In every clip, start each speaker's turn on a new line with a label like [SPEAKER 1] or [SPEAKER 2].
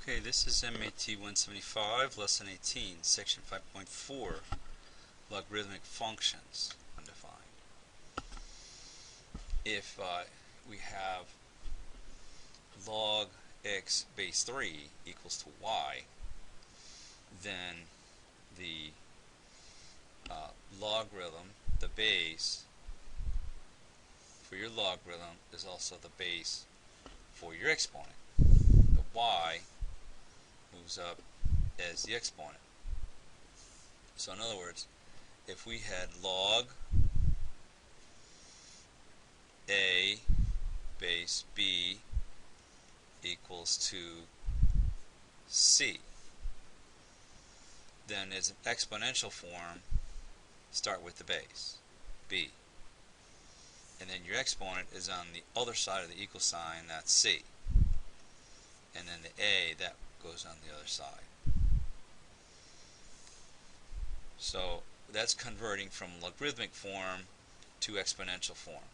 [SPEAKER 1] Okay, this is MAT 175, Lesson 18, Section 5.4, Logarithmic Functions, undefined. If we have log x base 3 equals to y, then the logarithm, the base for your logarithm, is also the base for your exponent. The y moves up as the exponent. So in other words, if we had log a base b equals to c, then as an exponential form, start with the base, b. And then your exponent is on the other side of the equal sign, that's c. And then the a, that goes on the other side. So that's converting from logarithmic form to exponential form.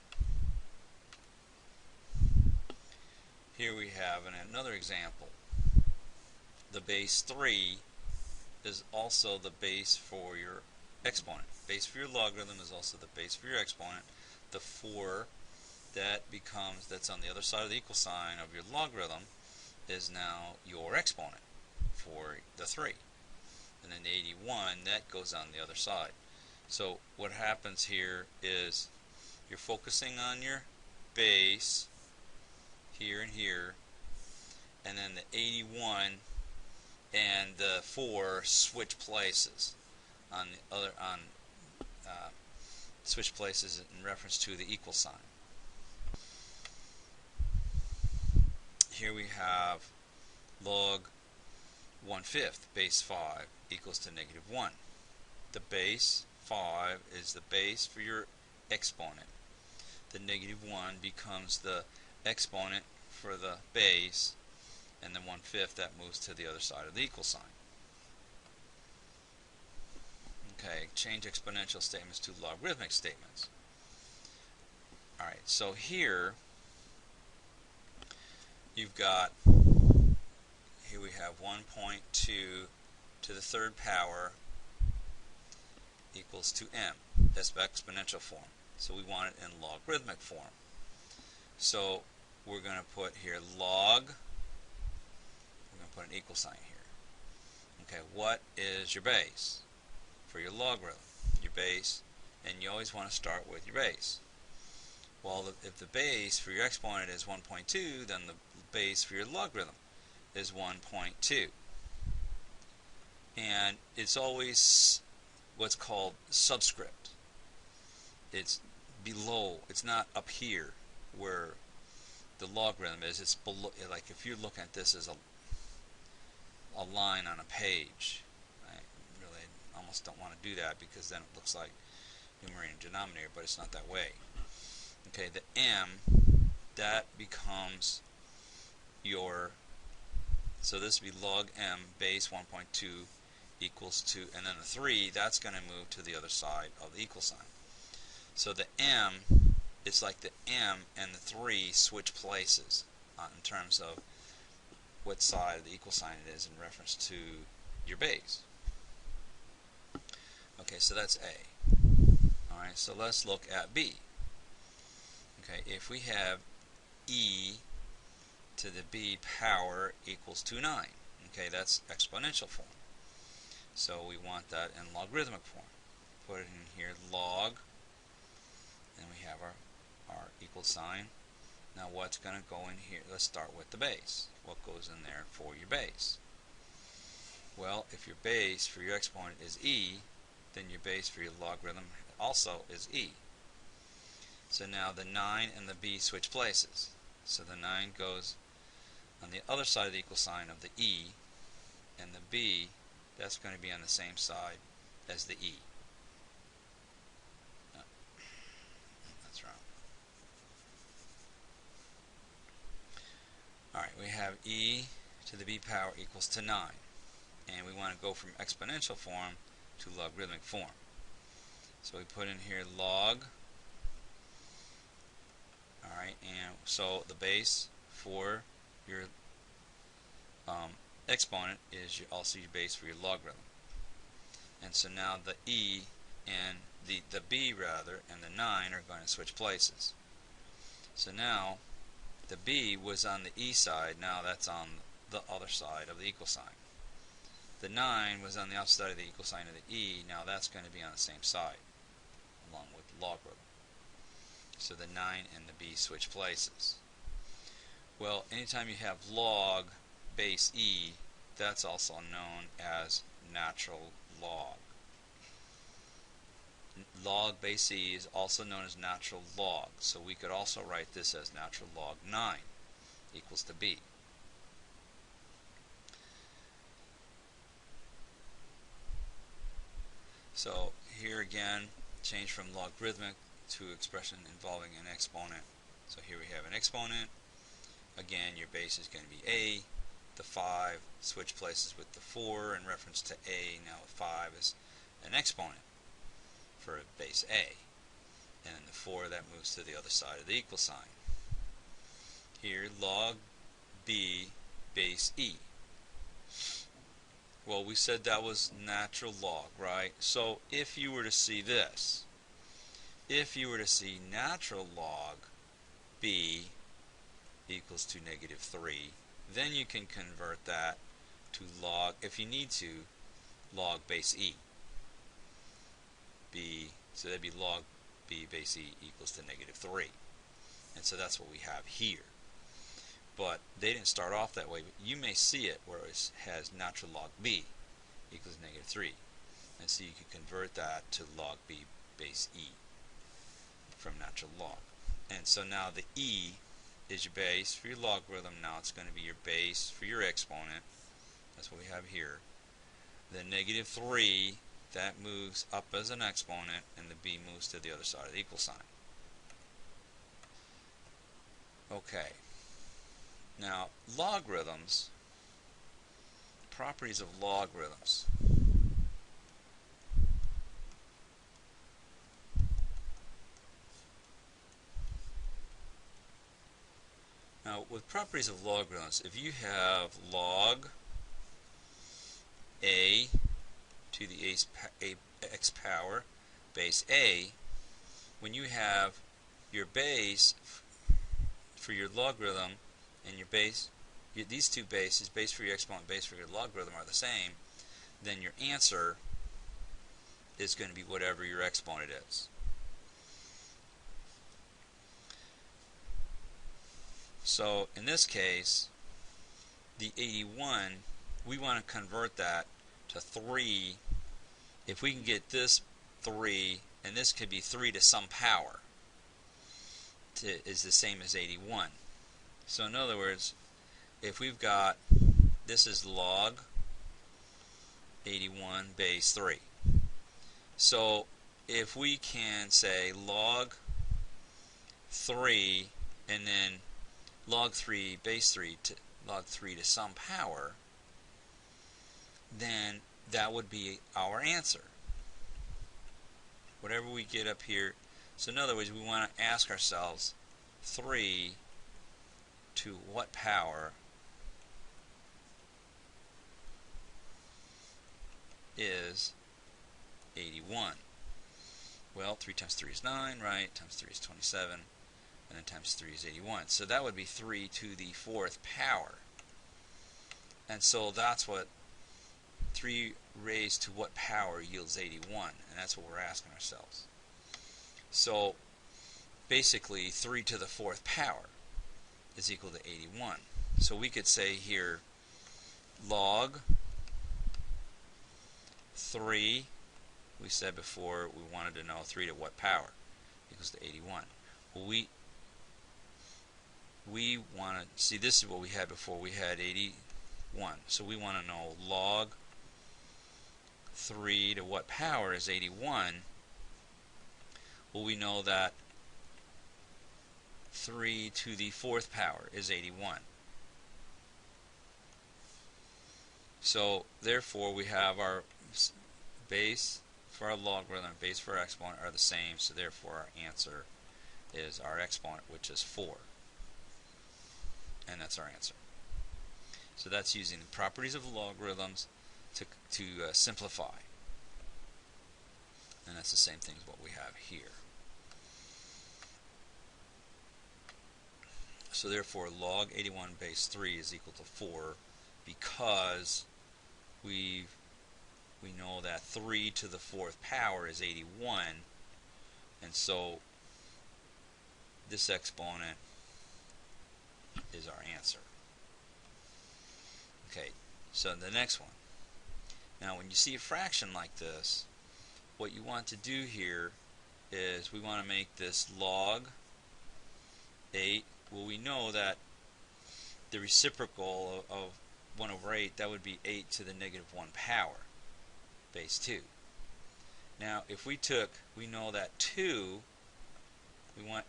[SPEAKER 1] Here we have another example. The base 3 is also the base for your exponent. Base for your logarithm is also the base for your exponent. The 4 that's on the other side of the equal sign of your logarithm is now your exponent for the 3. And then the 81, that goes on the other side. So what happens here is you're focusing on your base here and here, and then the 81 and the 4 switch places on the other switch places in reference to the equal sign. Here we have log 1/5 base 5 equals to -1. The base 5 is the base for your exponent. The -1 becomes the exponent for the base, and then 1/5 that moves to the other side of the equal sign. Okay, change exponential statements to logarithmic statements. Alright, so here you've got, here we have 1.2 to the third power equals to m. That's exponential form. So we want it in logarithmic form. So we're going to put here log, we're going to put an equal sign here. Okay, what is your base for your logarithm? Your base, and you always want to start with your base. Well, if the base for your exponent is 1.2, then the base for your logarithm is 1.2. And it's always what's called subscript. It's below, it's not up here where the logarithm is, it's below. Like if you're looking at this as a line on a page, I really almost don't want to do that because then it looks like numerator and denominator, but it's not that way. Okay, the m, that becomes your, so this would be log m base 1.2 equals to, and then the 3, that's going to move to the other side of the equal sign. So the m, it's like the m and the 3 switch places in terms of what side of the equal sign it is in reference to your base. Okay, so that's A. Alright, so let's look at B. Okay, if we have e to the b power equals to 9, okay, that's exponential form. So we want that in logarithmic form. Put it in here, log, and we have our equal sign. Now what's going to go in here? Let's start with the base. What goes in there for your base? Well, if your base for your exponent is e, then your base for your logarithm also is e. So now the 9 and the b switch places. So the 9 goes on the other side of the equal sign of the e, and the b, that's going to be on the same side as the e. No, that's wrong. Alright, we have e to the b power equals to 9. And we want to go from exponential form to logarithmic form. So we put in here log. Alright, and so the base for your exponent is also your base for your logarithm. And so now the e and the b rather and the 9 are going to switch places. So now the b was on the e side, now that's on the other side of the equal sign. The 9 was on the opposite side of the equal sign of the e, now that's going to be on the same side along with the logarithm. So the 9 and the b switch places. Well, anytime you have log base e, that's also known as natural log. Log base e is also known as natural log, so we could also write this as natural log 9 equals to b. So here again, change from logarithmic to expression involving an exponent. So here we have an exponent. Again, your base is going to be a. The 5 switch places with the 4 in reference to a. Now 5 is an exponent for base a. And then the 4 that moves to the other side of the equal sign. Here, log b base e. Well, we said that was natural log, right? So if you were to see this, if you were to see natural log b equals to -3, then you can convert that to log, if you need to, log base e. So that'd be log b base e equals to -3. And so that's what we have here. But they didn't start off that way. But you may see it where it has natural log b equals -3. And so you can convert that to log b base e from natural log. And so now the e is your base for your logarithm. Now it's going to be your base for your exponent. That's what we have here. The -3, that moves up as an exponent, and the b moves to the other side of the equal sign. Okay. Now, logarithms, properties of logarithms. Now, with properties of logarithms, if you have log a to the x power base a, when you have your base for your logarithm and your base, these two bases, base for your exponent, base for your logarithm, are the same, then your answer is going to be whatever your exponent is. So in this case, the 81, we want to convert that to 3. If we can get this 3, and this could be 3 to some power, is the same as 81. So in other words, if we've got, this is log 81 base 3. So if we can say log 3 and then log 3 base 3 to log 3 to some power, then that would be our answer. Whatever we get up here. So in other words, we want to ask ourselves, 3 to what power is 81? Well, 3 times 3 is 9, right? Times 3 is 27, and then times 3 is 81. So that would be 3 to the 4th power. And so that's what 3 raised to what power yields 81, and that's what we're asking ourselves. So basically 3 to the 4th power is equal to 81. So we could say here log 3, we said before we wanted to know 3 to what power equals to 81. Well, we want to see, this is what we had before. We had 81. So we want to know log 3 to what power is 81. Well, we know that 3 to the 4th power is 81. So therefore we have our base for our logarithm, base for our exponent are the same, so therefore our answer is our exponent, which is 4. And that's our answer. So that's using the properties of logarithms to simplify. And that's the same thing as what we have here. So therefore log 81 base 3 is equal to 4 because we know that 3 to the 4th power is 81, and so this exponent is our answer. Okay, so the next one. Now when you see a fraction like this, what you want to do here is we want to make this log 8. Well, we know that the reciprocal of 1 over 8, that would be 8 to the negative 1 power, base 2. Now if we know that 2,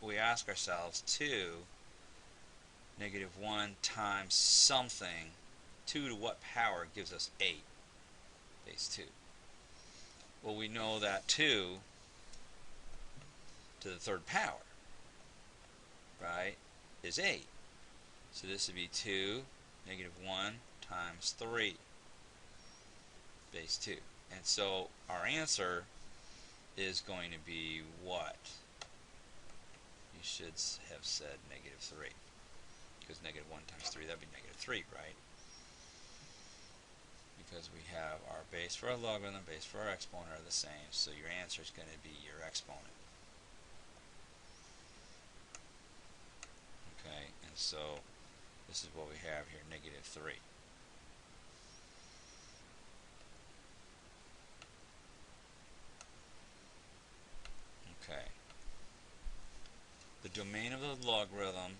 [SPEAKER 1] we ask ourselves 2 negative 1 times something, 2 to what power gives us 8, base 2. Well, we know that 2 to the 3rd power, right, is 8. So this would be 2 negative 1 times 3, base 2. And so our answer is going to be what? You should have said negative 3. Because negative 1 times 3, that would be negative 3, right? Because we have our base for our logarithm, base for our exponent are the same, so your answer is going to be your exponent. Okay, and so this is what we have here, negative 3. Okay. The domain of the logarithm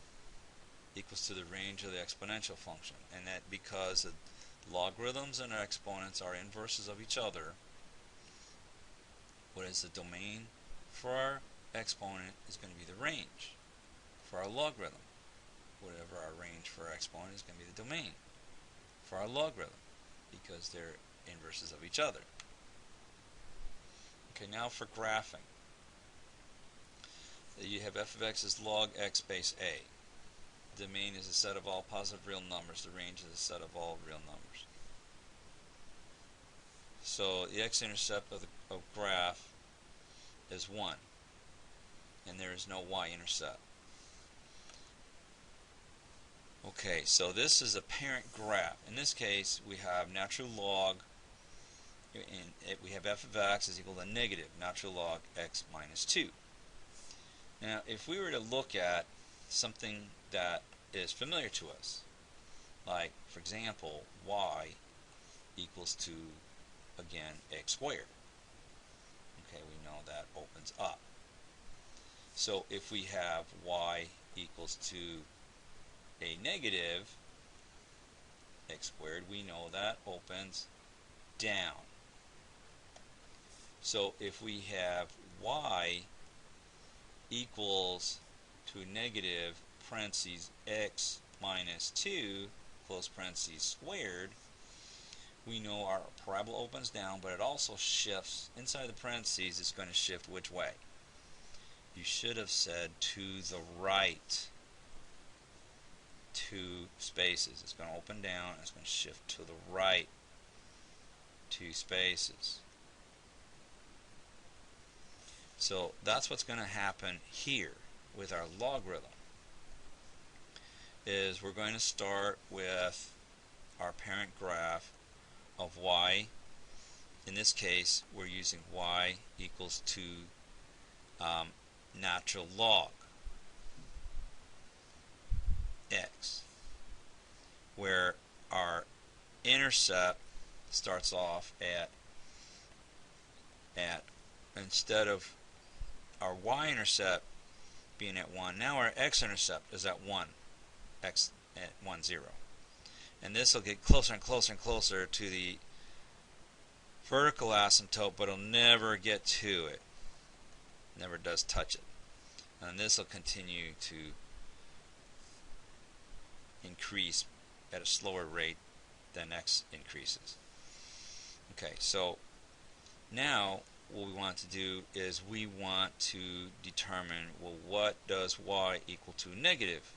[SPEAKER 1] equals to the range of the exponential function, and that because the logarithms and our exponents are inverses of each other, what is the domain for our exponent is going to be the range for our logarithm. Whatever our range for our exponent is going to be the domain for our logarithm, because they're inverses of each other. Okay, now for graphing. You have f of x is log x base a. The domain is a set of all positive real numbers. The range is a set of all real numbers. So the x-intercept of the graph is 1, and there is no y-intercept. Okay, so this is a parent graph. In this case, we have natural log, and we have f of x is equal to negative natural log x minus 2. Now, if we were to look at something that is familiar to us, like, for example, y equals to, again, x squared. Okay, we know that opens up. So if we have y equals to a negative x squared, we know that opens down. So if we have y equals to negative parentheses x minus 2 close parentheses squared, we know our parabola opens down, but it also shifts inside the parentheses. It's going to shift which way? You should have said to the right 2 spaces. It's going to open down, and it's going to shift to the right 2 spaces. So that's what's going to happen here with our logarithm. Is we're going to start with our parent graph of y. In this case, we're using y equals to natural log x, where our intercept starts off at instead of our y-intercept being at 1, now our x-intercept is at 1, x at 1, 0. And this will get closer and closer and closer to the vertical asymptote, but it'll never get to it. Never does touch it. And this will continue to increase at a slower rate than x increases. Okay, so now what we want to do is we want to determine, well, what does y equal to negative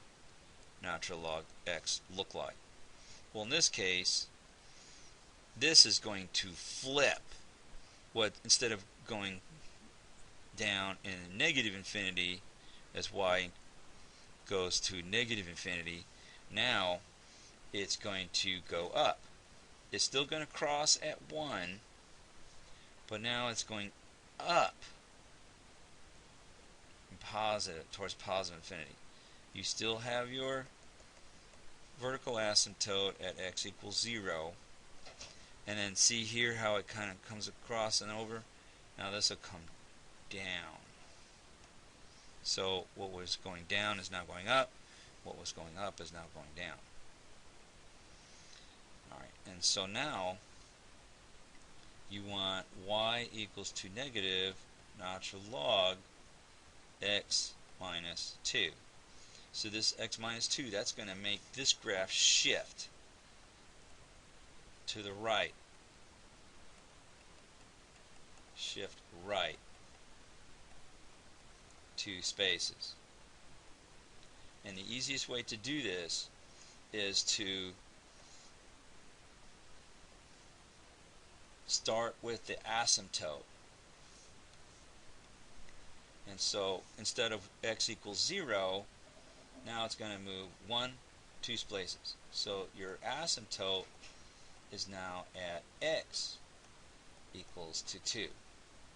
[SPEAKER 1] natural log x look like? Well, in this case, this is going to flip. What, instead of going down in negative infinity as y goes to negative infinity, now it's going to go up. It's still going to cross at 1, but now it's going up in positive, towards positive infinity. You still have your vertical asymptote at x equals 0, and then see here how it kind of comes across and over. Now this will come down. So what was going down is now going up. What was going up is now going down. Alright, and so now you want y equals to negative natural log x minus 2. So this x minus 2, that's going to make this graph shift to the right. Shift right 2 spaces. And the easiest way to do this is to start with the asymptote. And so instead of x equals 0, now it's going to move 1, 2 spaces. So your asymptote is now at x equals to 2,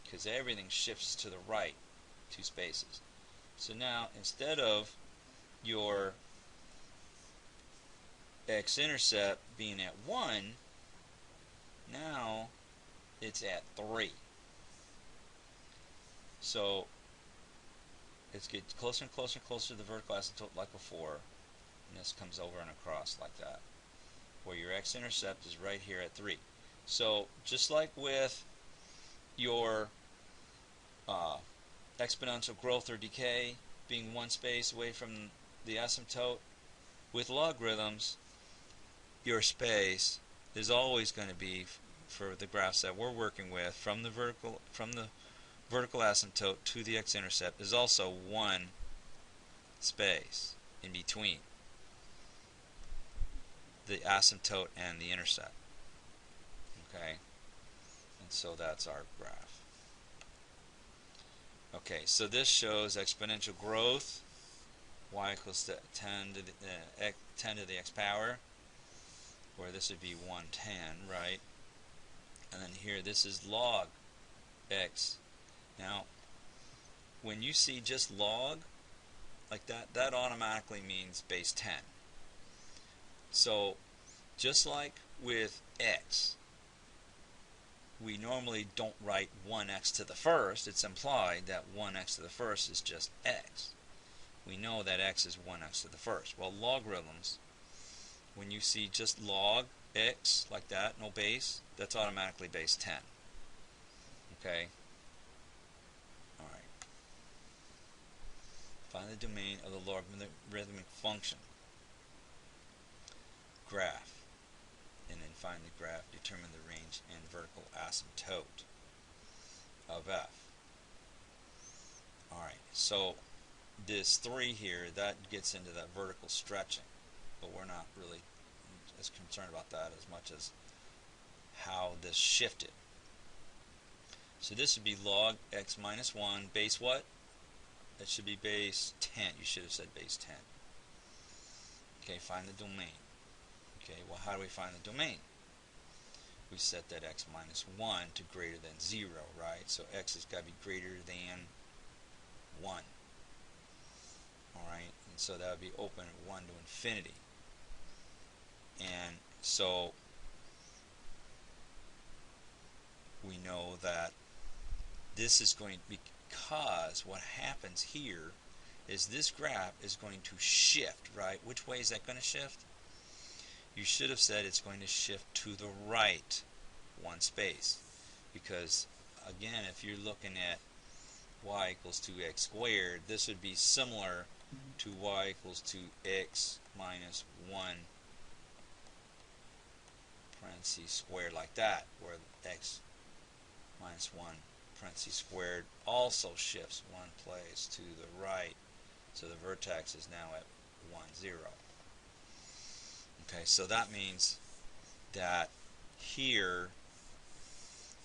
[SPEAKER 1] because everything shifts to the right 2 spaces. So now instead of your x-intercept being at 1, now it's at 3. So it's getting closer and closer and closer to the vertical asymptote like before, and this comes over and across like that, where your x-intercept is right here at 3. So just like with your exponential growth or decay being 1 space away from the asymptote, with logarithms your space is always going to be, for the graphs that we're working with, from the vertical asymptote to the x-intercept is also 1 space in between the asymptote and the intercept. Okay, and so that's our graph. Okay, so this shows exponential growth, y equals to 10 to the x power, where this would be 110, right? And then here this is log x. Now when you see just log like that, that automatically means base 10. So just like with x, we normally don't write 1x to the first. It's implied that 1x to the first is just x. We know that x is 1x to the first. Well, logarithms, when you see just log x like that, no base, that's automatically base 10. Okay? Alright. Find the domain of the logarithmic function. Graph. And then find the graph, determine the range and vertical asymptote of f. Alright, so this 3 here, that gets into that vertical stretching, but we're not really as concerned about that as much as how this shifted. So this would be log x minus 1, base what? That should be base 10. You should have said base 10. Okay, find the domain. Okay, well, how do we find the domain? We set that x minus 1 to greater than 0, right? So x has got to be greater than 1. Alright, and so that would be open at 1 to infinity. And so we know that this is going to be, because what happens here is this graph is going to shift, right? Which way is that going to shift? You should have said it's going to shift to the right 1 space, because again, if you're looking at y equals to x squared, this would be similar to y equals to x minus 1 parentheses squared like that, where x minus 1 parentheses squared also shifts 1 place to the right, so the vertex is now at 1, 0. Okay, so that means that here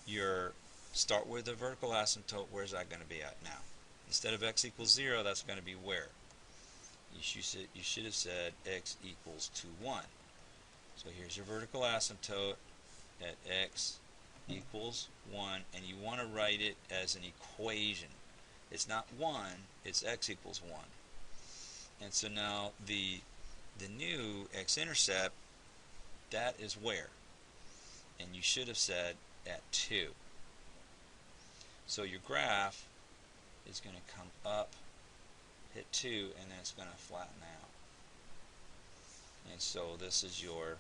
[SPEAKER 1] your start with the vertical asymptote. Where's that going to be at now? Instead of x equals 0, that's going to be where? You should have said x equals to 1. So here's your vertical asymptote at x equals 1, and you want to write it as an equation. It's not 1, it's x equals 1. And so now the new x-intercept, that is where? And you should have said at 2. So your graph is going to come up, hit 2, and then it's going to flatten out. And so this is your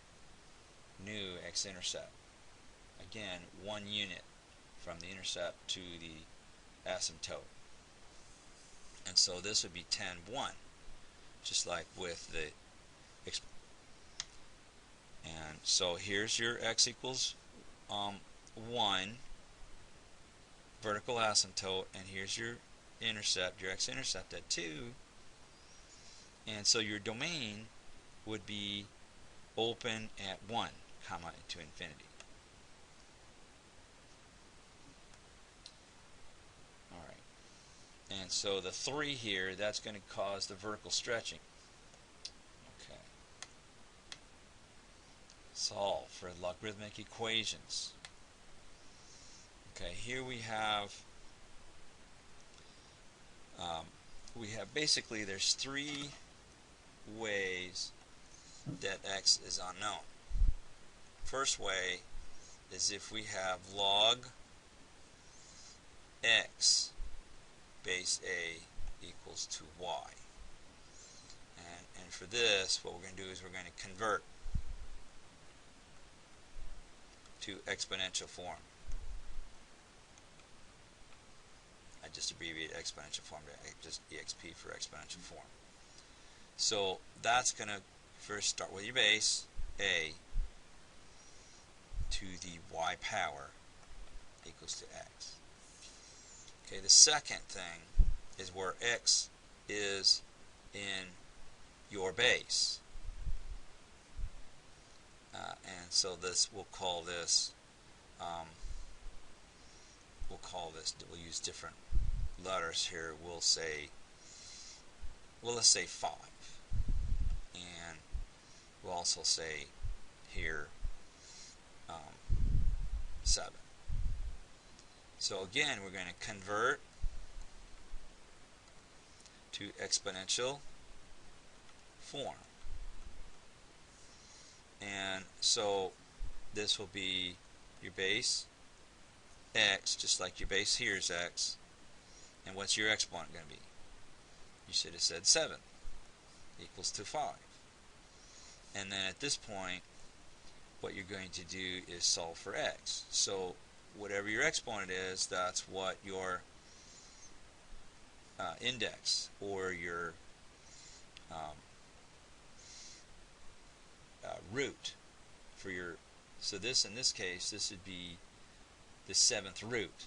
[SPEAKER 1] new x-intercept. Again, 1 unit from the intercept to the asymptote. And so this would be 10, 1, just like with the and so here's your x equals 1 vertical asymptote, and here's your intercept, your x-intercept at 2. And so your domain would be open at 1, comma, to infinity. Alright. And so the 3 here, that's going to cause the vertical stretching. Okay. Solve for logarithmic equations. Okay, here we have basically there's 3 ways that x is unknown. First way is if we have log x base a equals to y. And for this, what we're going to do is we're going to convert to exponential form. I just abbreviate exponential form to just exp for exponential form. So that's going to first start with your base, a, to the y power equals to x. Okay, the second thing is where x is in your base. And so this, we'll call this, we'll use different letters here. We'll say, let's say 5. And we'll also say here 7. So again, we're going to convert to exponential form. And so this will be your base x, just like your base here is x. And what's your exponent going to be? You should have said 7 equals to 5. And then at this point, what you're going to do is solve for x. So whatever your exponent is, that's what your index or your root for your. So this, in this case, this would be the 7th root.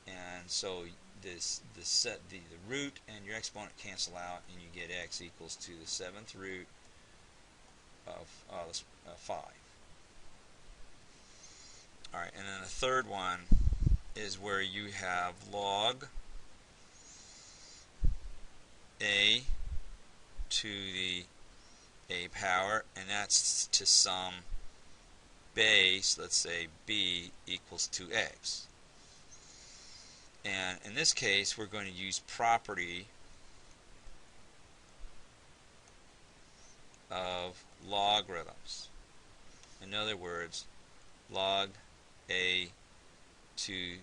[SPEAKER 1] And so the root and your exponent cancel out, and you get x equals to the 7th root of 5. Alright, and then the third one is where you have log a to the a power, and that's to some base, let's say b equals to x. And in this case, we're going to use property of logarithms. In other words, log a to,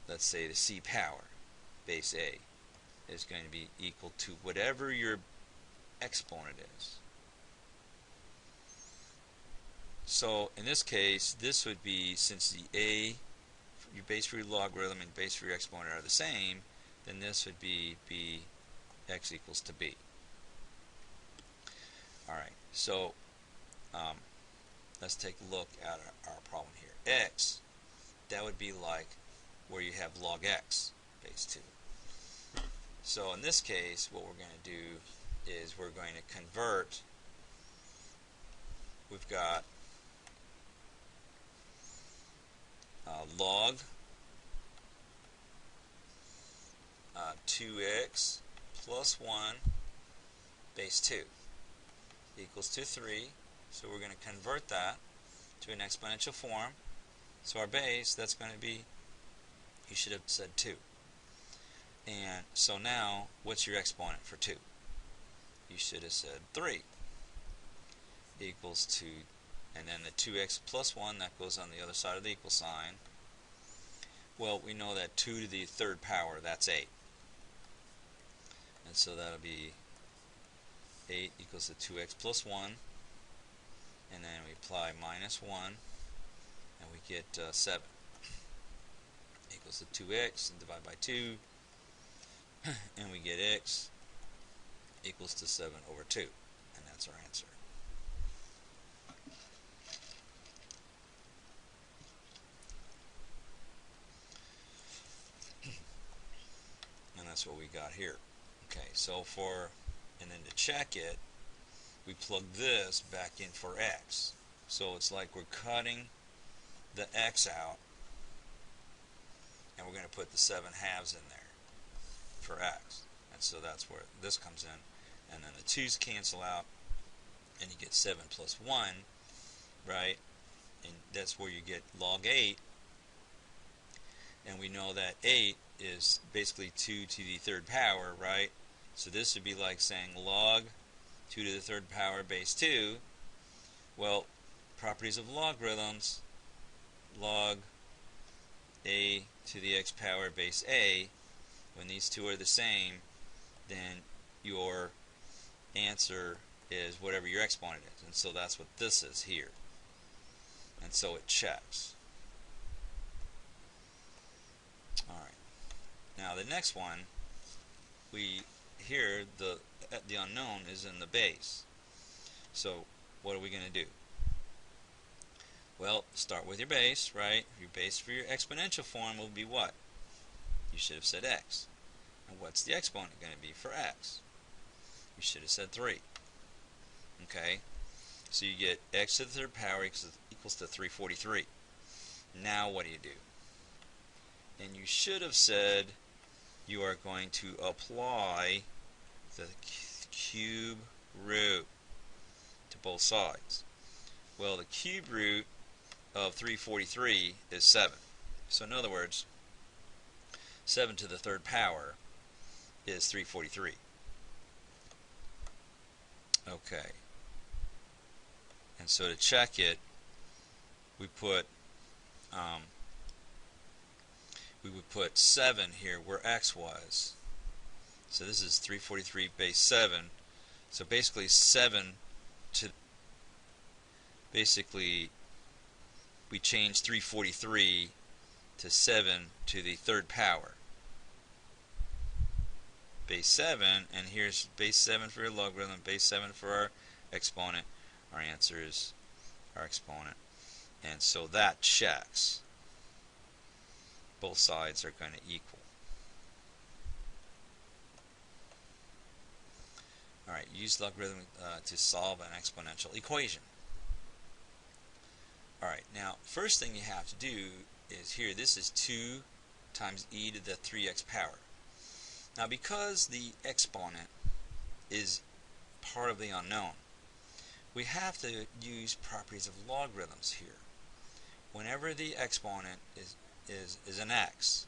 [SPEAKER 1] let's say, the c power, base a, is going to be equal to whatever your exponent is. So in this case, this would be, since the a, your base for your logarithm and base for your exponent are the same, then this would be b x equals to b. Alright, so let's take a look at our problem here. X, that would be like where you have log x base 2. So in this case, what we're going to do is we're going to convert we've got log 2x plus 1 base 2 equals to 3. So we're going to convert that to an exponential form. So our base, that's going to be, you should have said 2. And so now, what's your exponent for 2? You should have said 3 equals to, and then the 2x plus 1, that goes on the other side of the equal sign. Well, we know that 2 to the third power, that's 8. And so that'll be 8 equals to 2x plus 1. And then we apply minus 1, and we get 7 equals to 2x, and divide by 2, and we get x equals to 7 over 2. And that's our answer. And that's what we got here. Okay, so and then to check it, we plug this back in for x. So it's like we're cutting the x out, and we're going to put the 7 halves in there for x. And so that's where this comes in. And then the 2's cancel out, and you get 7 plus 1, right? And that's where you get log 8. And we know that 8 is basically 2 to the third power, right? So this would be like saying log 2 to the third power base 2. Well, properties of logarithms, log a to the x power base a, when these two are the same, then your answer is whatever your exponent is. And so that's what this is here. And so it checks. Alright. Now the next one, here the unknown is in the base. So what are we going to do? Well, start with your base, right? Your base for your exponential form will be what? You should have said x. And what's the exponent going to be for x? You should have said 3. Okay? So you get x to the third power equals to 343. Now what do you do? And you should have said you are going to apply the cube root to both sides. Well, the cube root of 343 is 7. So in other words, 7 to the third power is 343. Okay. And so to check it, we would put 7 here where x was. So this is 343 base 7. So basically 7 to, we changed 343 to 7 to the third power. Base 7, and here's base 7 for your logarithm, base 7 for our exponent. Our answer is our exponent. And so that checks. Both sides are going to equal. Alright, use logarithm to solve an exponential equation. Alright, now first thing you have to do is here, this is 2 times e to the 3x power. Now because the exponent is part of the unknown, we have to use properties of logarithms here. Whenever the exponent is an x,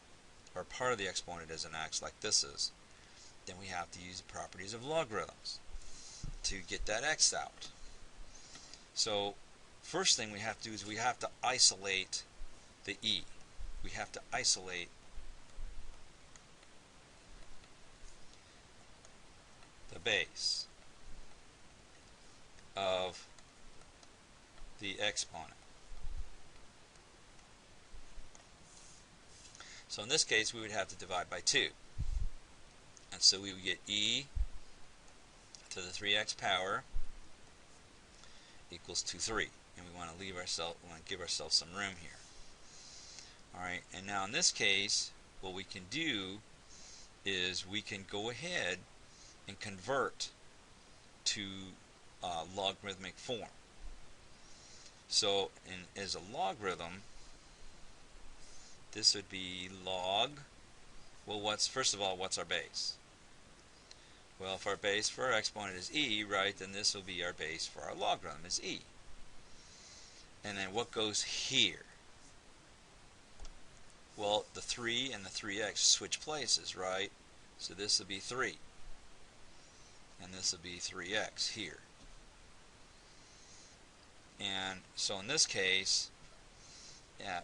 [SPEAKER 1] or part of the exponent is an x, like this is, then we have to use the properties of logarithms to get that x out. So first thing we have to do is we have to isolate the e. We have to isolate the base of the exponent. So in this case we would have to divide by 2. And so we would get e to the 3x power equals to 3. And we want to give ourselves some room here. Alright, and now in this case what we can do is we can go ahead and convert to logarithmic form. So as a logarithm, this would be log. Well, first of all, what's our base? Well, if our base for our exponent is e, right, then this will be our base for our logarithm is e. And then what goes here? Well, the 3 and the 3x switch places, right? So this will be 3. And this will be 3x here. And so in this case,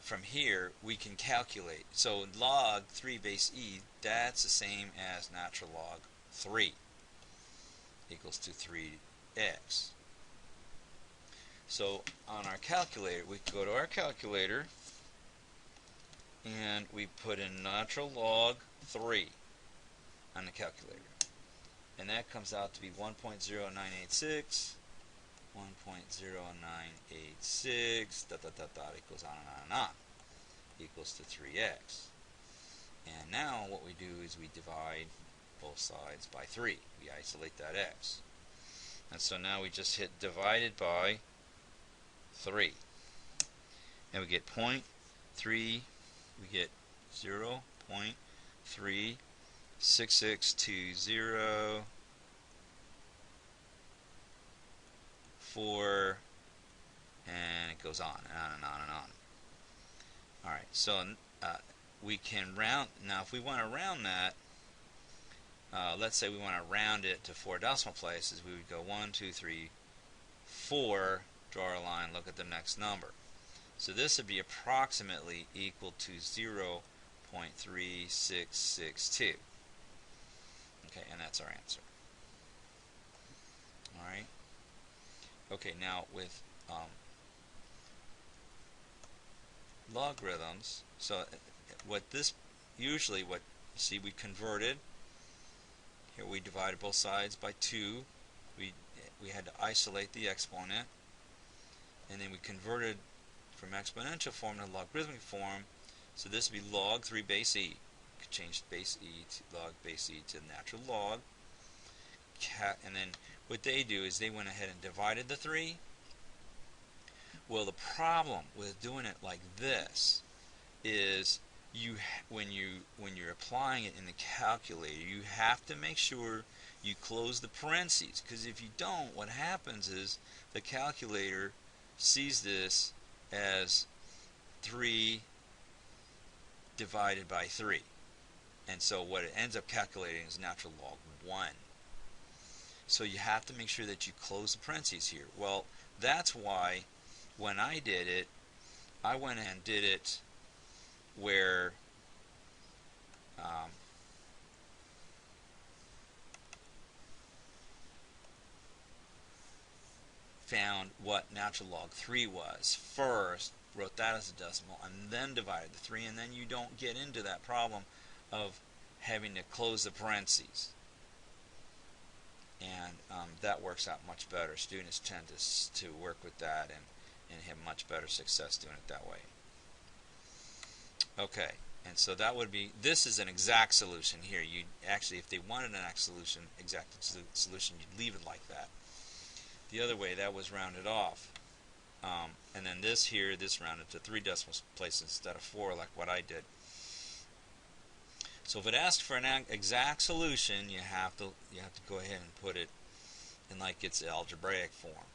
[SPEAKER 1] from here, we can calculate. So log 3 base e, that's the same as natural log 3 equals to 3x. So on our calculator, we go to our calculator and we put in natural log 3 on the calculator. And that comes out to be 1.0986, 1.0986, dot, dot, dot, dot, it goes on and on, equals to 3x. And now what we do is we divide both sides by 3. We isolate that x. And so now we just hit divided by 3. And we get 0.3, we get 0.36620 4, and it goes on and on and on and on. Alright, so we can round. Now if we want to round that, let's say we want to round it to 4 decimal places, we would go 1, 2, 3, 4, draw a line, look at the next number. So this would be approximately equal to 0.3662. Okay, and that's our answer. Alright. Okay, now with logarithms, so usually what you see, we converted. Here we divided both sides by 2. We had to isolate the exponent, and then we converted from exponential form to logarithmic form. So this would be log 3 base e. We could change base e to log base e to natural log. And then what they do is they went ahead and divided the 3. Well, the problem with doing it like this is when you're applying it in the calculator, you have to make sure you close the parentheses, because if you don't, what happens is the calculator sees this as 3 divided by 3, and so what it ends up calculating is natural log 1. So you have to make sure that you close the parentheses here. Well, that's why when I did it, I went and did it where found what natural log 3 was first, wrote that as a decimal, and then divided the 3, and then you don't get into that problem of having to close the parentheses. And that works out much better. Students tend to work with that and have much better success doing it that way. Okay, and so that would be, this is an exact solution here. You actually, if they wanted an exact solution, you'd leave it like that. The other way, that was rounded off. And then this here, this rounded to 3 decimal places instead of 4, like what I did. So if it asks for an exact solution, you have to go ahead and put it in like its algebraic form.